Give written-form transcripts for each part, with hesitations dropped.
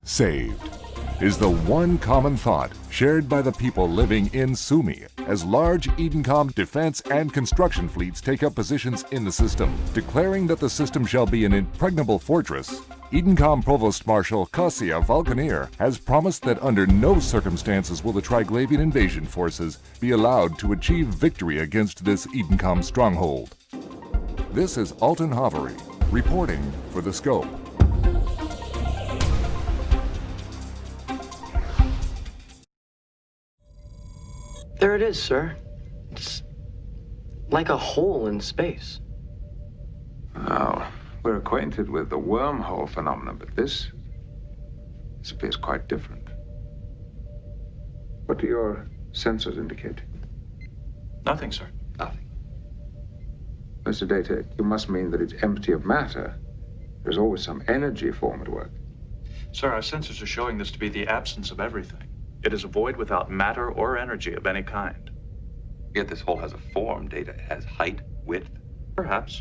Saved is the one common thought shared by the people living in Sumi as large Edencom defense and construction fleets take up positions in the system. Declaring that the system shall be an impregnable fortress, Edencom Provost Marshal Kasia Valkanir has promised that under no circumstances will the Triglavian invasion forces be allowed to achieve victory against this Edencom stronghold. This is Alton Havery reporting for The Scope. There it is, sir. It's like a hole in space. Now, we're acquainted with the wormhole phenomenon, but this appears quite different. What do your sensors indicate? Nothing, sir. Nothing. Mr. Data, you must mean that it's empty of matter. There's always some energy form at work. Sir, our sensors are showing this to be the absence of everything. It is a void without matter or energy of any kind. Yet this hole has a form. Data has height, width. Perhaps.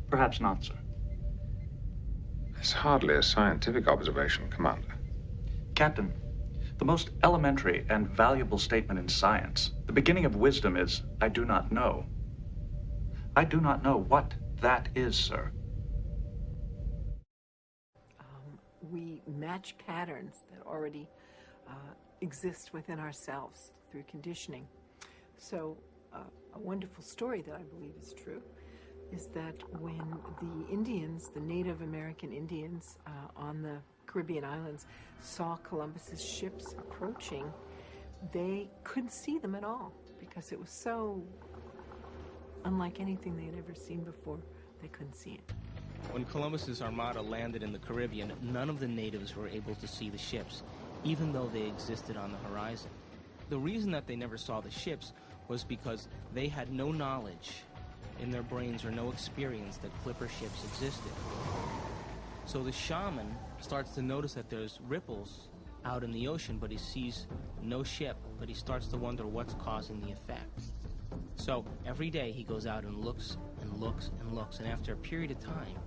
Perhaps not, sir. It's hardly a scientific observation, Commander. Captain, the most elementary and valuable statement in science, the beginning of wisdom, is, I do not know. I do not know what that is, sir. We match patterns that already exist within ourselves through conditioning. So a wonderful story that I believe is true is that when the Indians, the Native American Indians on the Caribbean islands saw Columbus's ships approaching, they couldn't see them at all because it was so unlike anything they had ever seen before. They couldn't see it. When Columbus's armada landed in the Caribbean, none of the natives were able to see the ships, even though they existed on the horizon. The reason that they never saw the ships was because they had no knowledge in their brains or no experience that clipper ships existed. So the shaman starts to notice that there's ripples out in the ocean, but he sees no ship, but he starts to wonder what's causing the effect. So every day he goes out and looks and looks and looks, and after a period of time,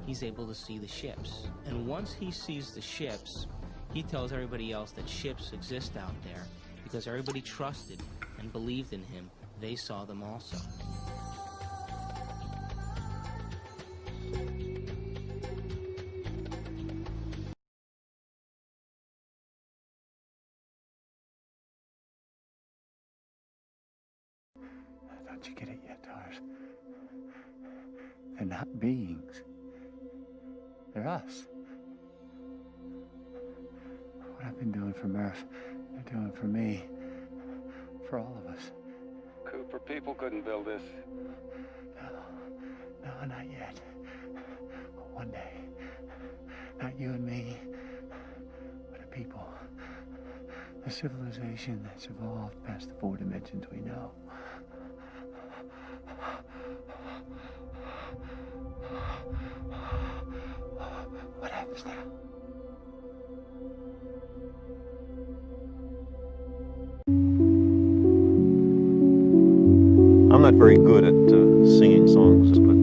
he's able to see the ships. And once he sees the ships, he tells everybody else that ships exist out there because everybody trusted and believed in him. They saw them also. Don't you get it yet, Tars? They're not beings. They're us. What I've been doing for Murph, they're doing for me. For all of us. Cooper, people couldn't build this. No, not yet. But one day. Not you and me, but a people. A civilization that's evolved past the 4 dimensions we know. What happens now? I'm not very good at singing songs, but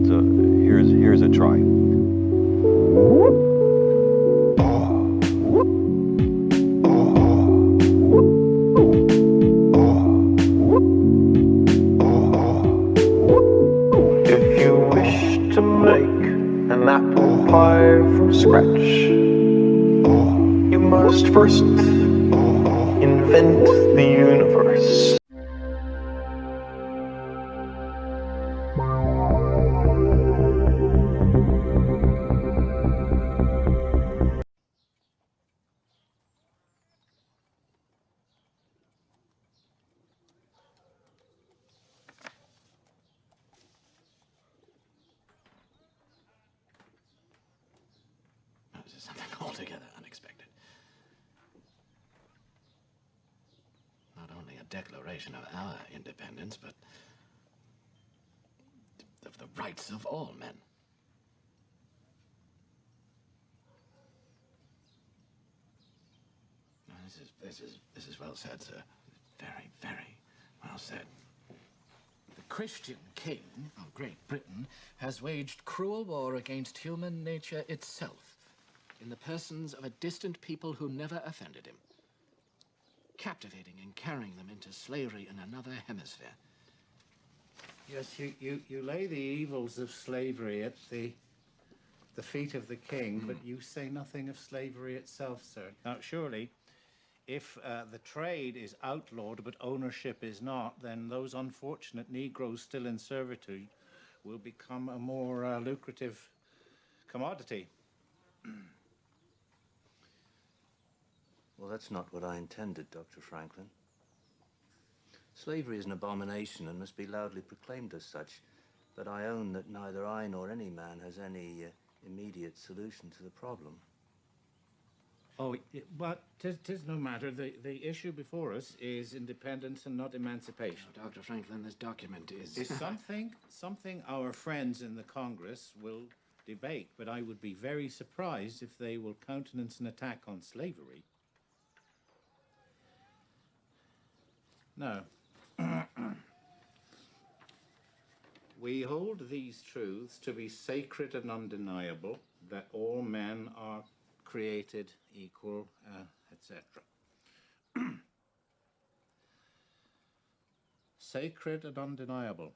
here's a try. If you wish to make an apple pie from scratch, you must first invent the universe. This is something altogether unexpected. Not only a declaration of our independence, but of the rights of all men. This is well said, sir. Very, very well said. The Christian king of Great Britain has waged cruel war against human nature itself. in the persons of a distant people who never offended him, captivating and carrying them into slavery in another hemisphere. Yes, you lay the evils of slavery at the feet of the king, but you say nothing of slavery itself, sir. Now, surely, if the trade is outlawed but ownership is not, then those unfortunate Negroes still in servitude will become a more lucrative commodity. Well, that's not what I intended, Dr. Franklin. Slavery is an abomination and must be loudly proclaimed as such, but I own that neither I nor any man has any immediate solution to the problem. Oh, but 'tis no matter. The issue before us is independence and not emancipation. No, Dr. Franklin, this document is something our friends in the Congress will debate, but I would be very surprised if they will countenance an attack on slavery. No. We hold these truths to be sacred and undeniable, that all men are created equal, etc. Sacred and undeniable.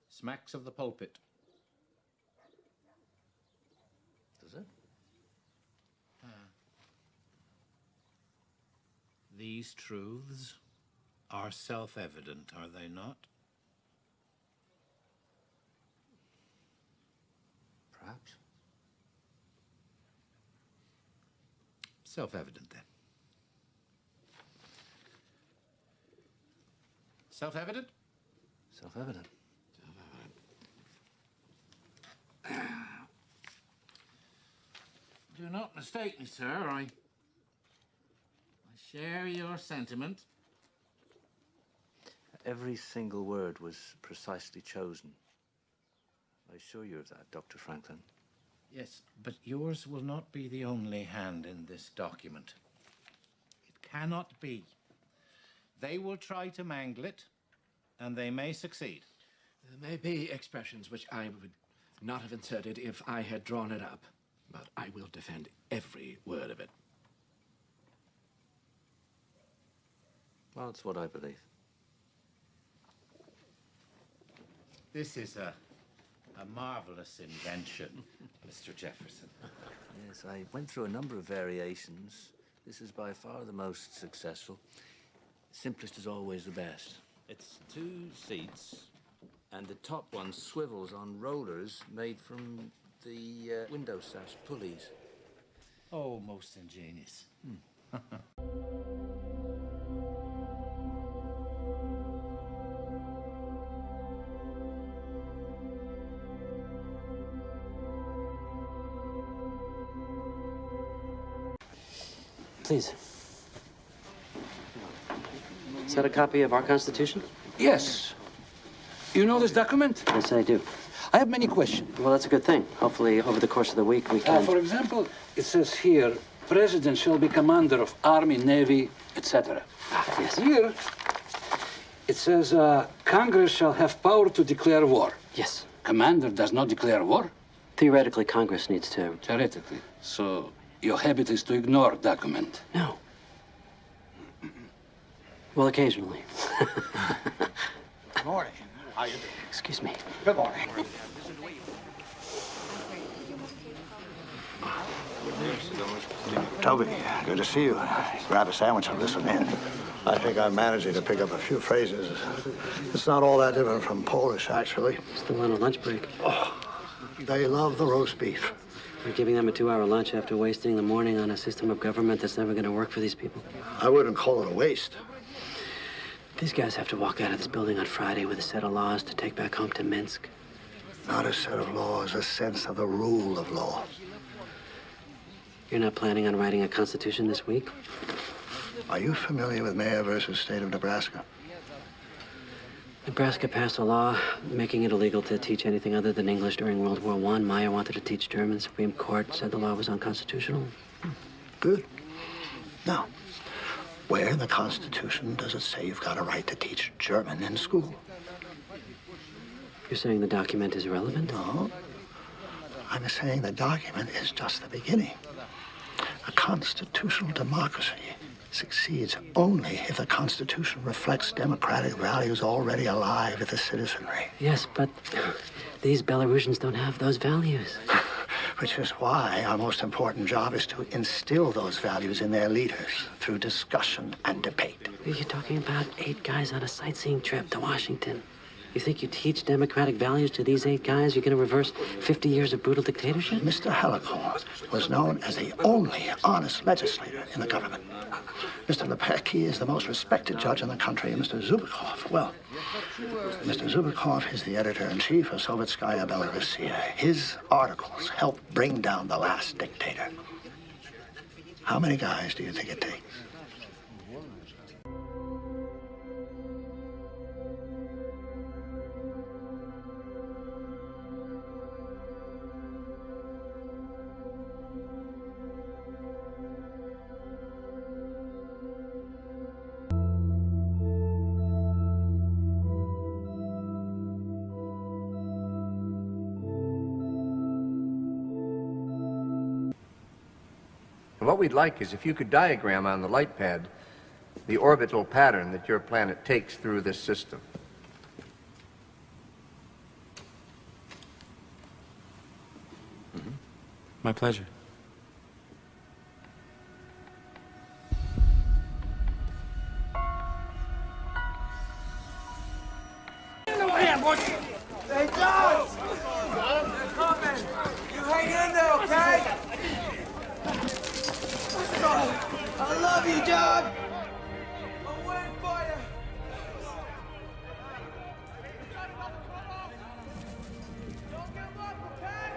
Smacks of the pulpit. Does it? These truths are self-evident, are they not? Perhaps. Self-evident, then. Self-evident? Self-evident. Do not mistake me, sir. I share your sentiment. Every single word was precisely chosen. I assure you of that, Dr. Franklin. Yes, but yours will not be the only hand in this document. It cannot be. They will try to mangle it, and they may succeed. There may be expressions which I would not have inserted if I had drawn it up, but I will defend every word of it. Well, it's what I believe. This is a marvelous invention, Mr. Jefferson. Yes, I went through a number of variations. This is by far the most successful. Simplest is always the best. It's 2 seats, and the top one swivels on rollers made from the window sash pulleys. Oh, most ingenious. Please. Is that a copy of our Constitution? Yes. You know this document? Yes, I do. I have many questions. Well, that's a good thing. Hopefully, over the course of the week, we can... For example, it says here, President shall be commander of Army, Navy, etc. Yes. Here, it says, Congress shall have power to declare war. Yes. Commander does not declare war? Theoretically, Congress needs to. Theoretically. So, your habit is to ignore document? No. Well, occasionally. Good morning. How you doing? Excuse me. Good morning. Toby, good to see you. Grab a sandwich and listen in. I think I'm managing to pick up a few phrases. It's not all that different from Polish, actually. Still on a lunch break. Oh, they love the roast beef. We're giving them a 2-hour lunch after wasting the morning on a system of government that's never going to work for these people. I wouldn't call it a waste. These guys have to walk out of this building on Friday with a set of laws to take back home to Minsk. Not a set of laws, a sense of the rule of law. You're not planning on writing a constitution this week? Are you familiar with Mayor versus State of Nebraska? Nebraska passed a law making it illegal to teach anything other than English during World War I. Meyer wanted to teach German. Supreme Court said the law was unconstitutional. Good. Now, where in the Constitution does it say you've got a right to teach German in school? You're saying the document is irrelevant? No. I'm saying the document is just the beginning. A constitutional democracy succeeds only if the Constitution reflects democratic values already alive in the citizenry. Yes, but these Belarusians don't have those values. Which is why our most important job is to instill those values in their leaders through discussion and debate. You're talking about 8 guys on a sightseeing trip to Washington. You think you teach democratic values to these 8 guys, you're going to reverse 50 years of brutal dictatorship? Mr. Helical was known as the only honest legislator in the government. Mr. Lepecki is the most respected judge in the country, and Mr. Zubikov, well, Mr. Zubikov is the editor-in-chief of Sovetskaya Belarusia. His articles helped bring down the last dictator. How many guys do you think it takes? What we'd like is if you could diagram on the light pad the orbital pattern that your planet takes through this system. My pleasure. Hey, John! They're coming! You hang in there, okay? I love you, John! I'm waiting for you! Don't give up, okay?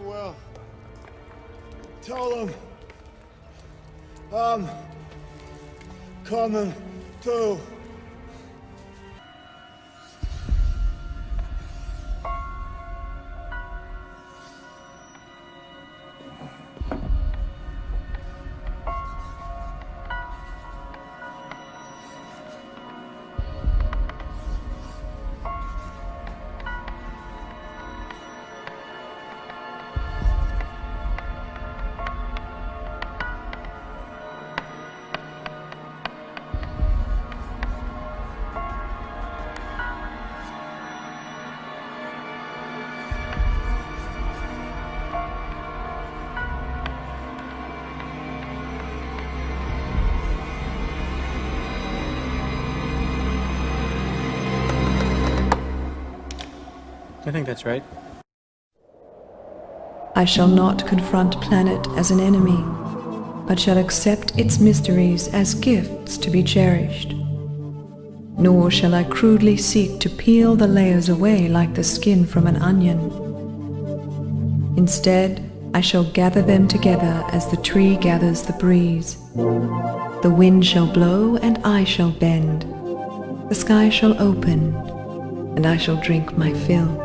Well, tell them I'm coming too. I think that's right. I shall not confront planet as an enemy, but shall accept its mysteries as gifts to be cherished. Nor shall I crudely seek to peel the layers away like the skin from an onion. Instead, I shall gather them together as the tree gathers the breeze. The wind shall blow and I shall bend. The sky shall open and I shall drink my fill.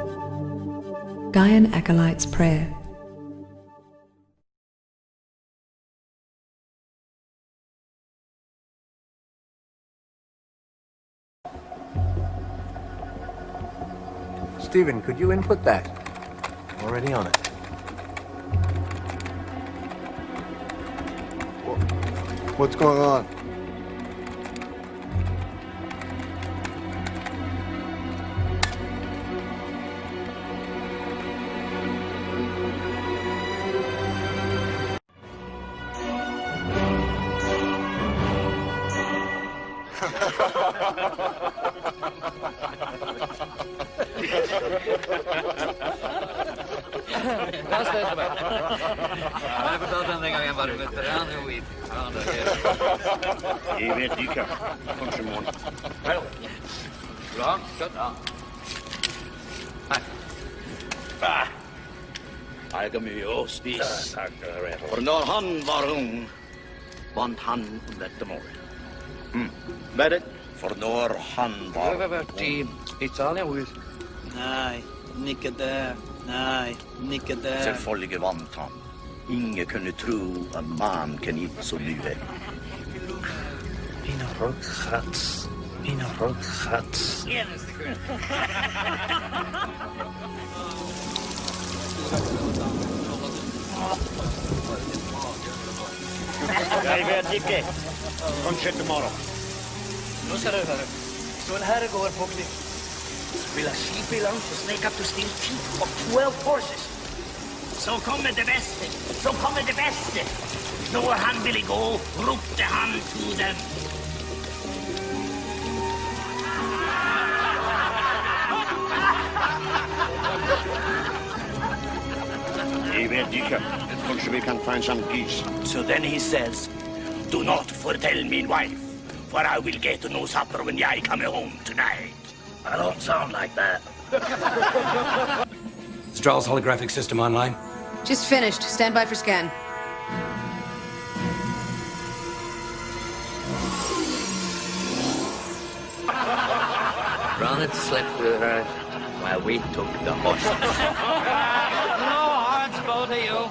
Gaian Acolyte's Prayer. Stephen, could you input that? Already on it. What's going on? Jeg vet ikke. Kanskje morgen. Vel. Bra. Skjøtt. Ja. Hei. Jeg har mye å spise. For når han var ung, vant han om dette målet. Bare for når han var Du har vært i Italia, hvor? Nei, ikke der. Nei, ikke der. Selvfølgelig vant han. Ingen kunne tro en mann kan gi så mye. Mina rødkrets. Mina rotgat. Jag vet inte. Kanske tomorrow. Nu ska du höra. Så en herre går på klipp. Vill ha sheep i lunch och snake up to steal teeth of 12 horses. Så kommer det bästa. Så kommer det bästa. Då han ville gå, ropte han till dem. Jag vet inte. Kanske vi kan find some geese. So then he says, do not foretell me wife, for I will get no supper when I come home tonight. I don't sound like that. Strahls holographic system online. Just finished. Stand by for scan. Ronit slept with her while we took the horses. No hearts, both of you.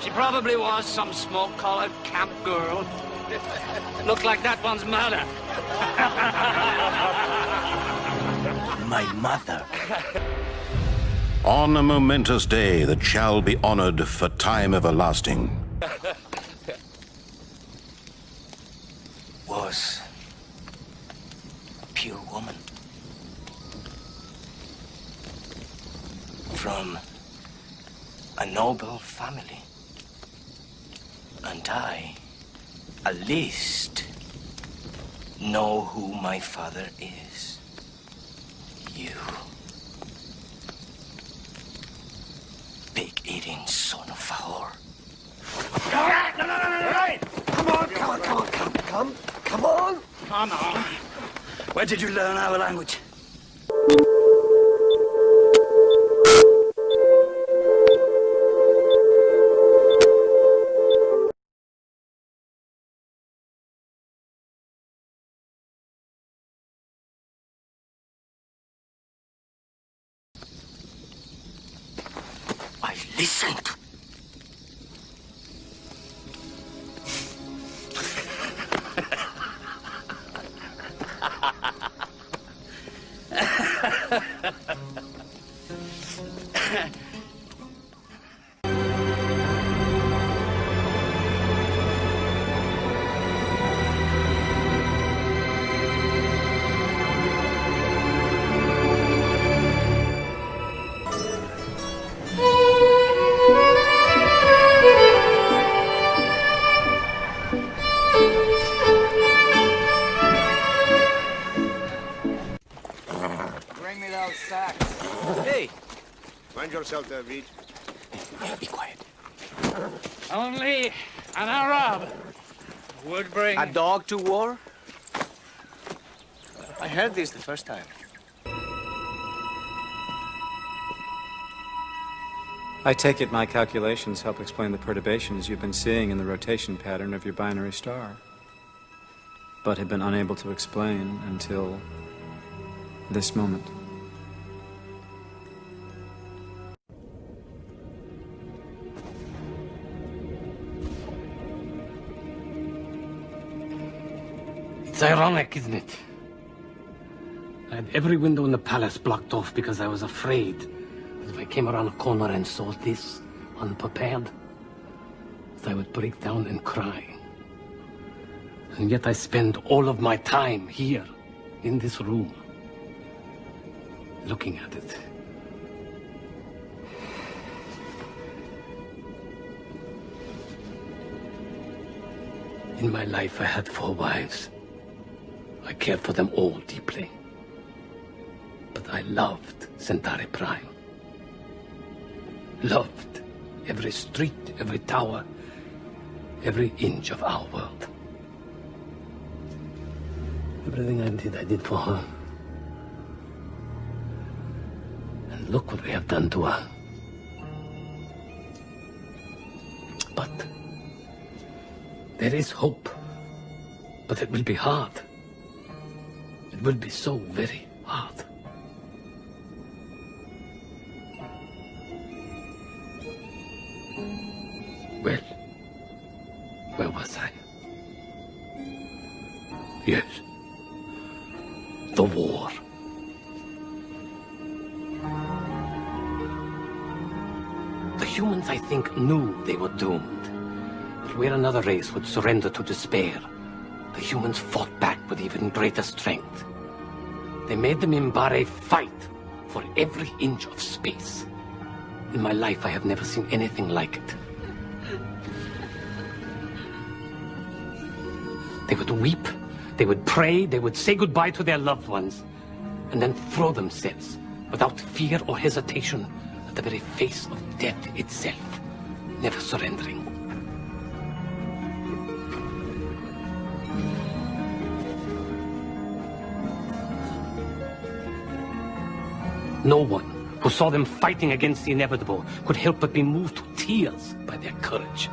She probably was some smoke-collared camp girl. Looked like that one's mother. My mother. On a momentous day that shall be honored for time everlasting. Was a pure woman. From a noble family. And I, at least, know who my father is. You. Pig-eating son of a whore. Come on. Come on. Where did you learn our language? I listened. Bring me those sacks. Hey. Mind yourself there, Reed. Be quiet. Only an Arab would bring... A dog to war? I heard this the first time. I take it my calculations help explain the perturbations you've been seeing in the rotation pattern of your binary star, but have been unable to explain until this moment. It's ironic, isn't it? I had every window in the palace blocked off because I was afraid that if I came around a corner and saw this unprepared, that I would break down and cry. And yet I spend all of my time here, in this room, looking at it. In my life, I had 4 wives. I cared for them all deeply. But I loved Centauri Prime. Loved every street, every tower, every inch of our world. Everything I did for her. And look what we have done to her. But there is hope. But it will be hard. It will be so very hard. Well, where was I? Yes. humans, I think, knew they were doomed. But where another race would surrender to despair, the humans fought back with even greater strength. They made the Minbari fight for every inch of space. In my life, I have never seen anything like it. They would weep, they would pray, they would say goodbye to their loved ones, and then throw themselves, without fear or hesitation, at the very face of death itself, never surrendering. No one who saw them fighting against the inevitable could help but be moved to tears by their courage,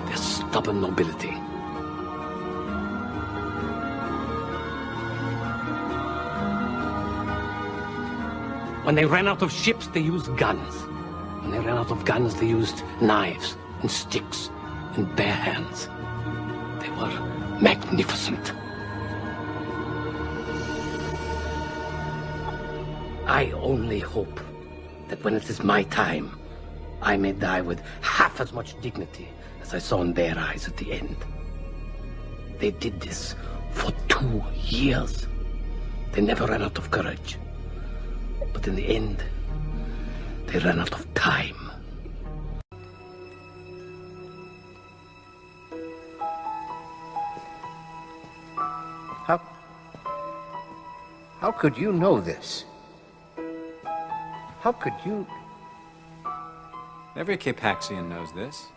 their stubborn nobility. When they ran out of ships, they used guns. When they ran out of guns, they used knives and sticks and bare hands. They were magnificent. I only hope that when it is my time, I may die with half as much dignity as I saw in their eyes at the end. They did this for 2 years. They never ran out of courage. But in the end, they ran out of time. How could you know this? How could you... Every Capaxian knows this.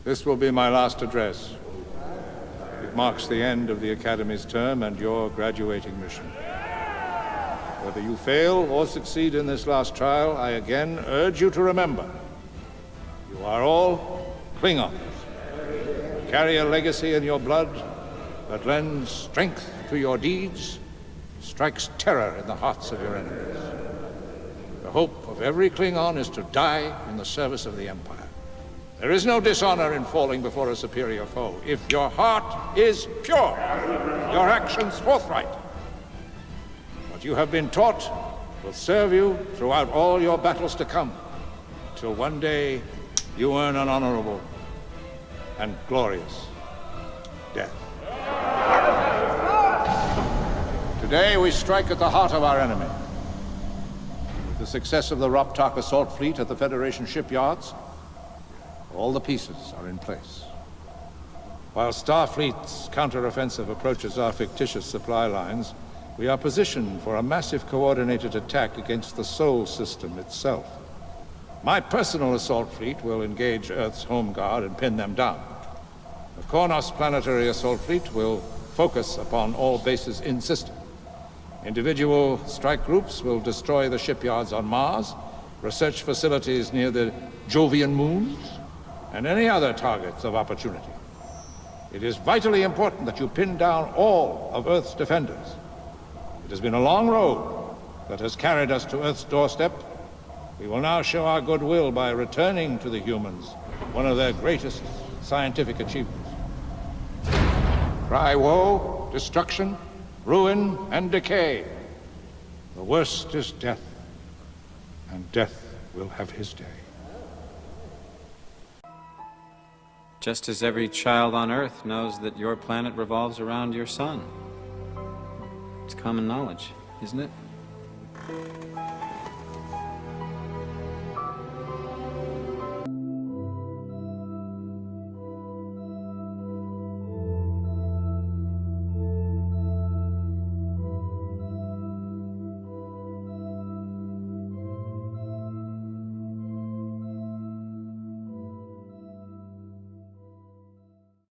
This will be my last address. It marks the end of the Academy's term and your graduating mission. Whether you fail or succeed in this last trial, I again urge you to remember, you are all Klingons. You carry a legacy in your blood that lends strength to your deeds, strikes terror in the hearts of your enemies. The hope of every Klingon is to die in the service of the Empire. There is no dishonor in falling before a superior foe. If your heart is pure, your actions forthright. What you have been taught will serve you throughout all your battles to come, till one day you earn an honorable and glorious death. Today we strike at the heart of our enemy. With the success of the Roptak assault fleet at the Federation shipyards, all the pieces are in place. While Starfleet's counteroffensive approaches our fictitious supply lines, we are positioned for a massive coordinated attack against the Sol system itself. My personal assault fleet will engage Earth's home guard and pin them down. The Kornos planetary assault fleet will focus upon all bases in system. Individual strike groups will destroy the shipyards on Mars, research facilities near the Jovian moons, and any other targets of opportunity. It is vitally important that you pin down all of Earth's defenders. It has been a long road that has carried us to Earth's doorstep. We will now show our goodwill by returning to the humans one of their greatest scientific achievements. Cry woe, destruction, ruin, and decay. The worst is death, and death will have his day. Just as every child on Earth knows that your planet revolves around your sun. It's common knowledge, isn't it?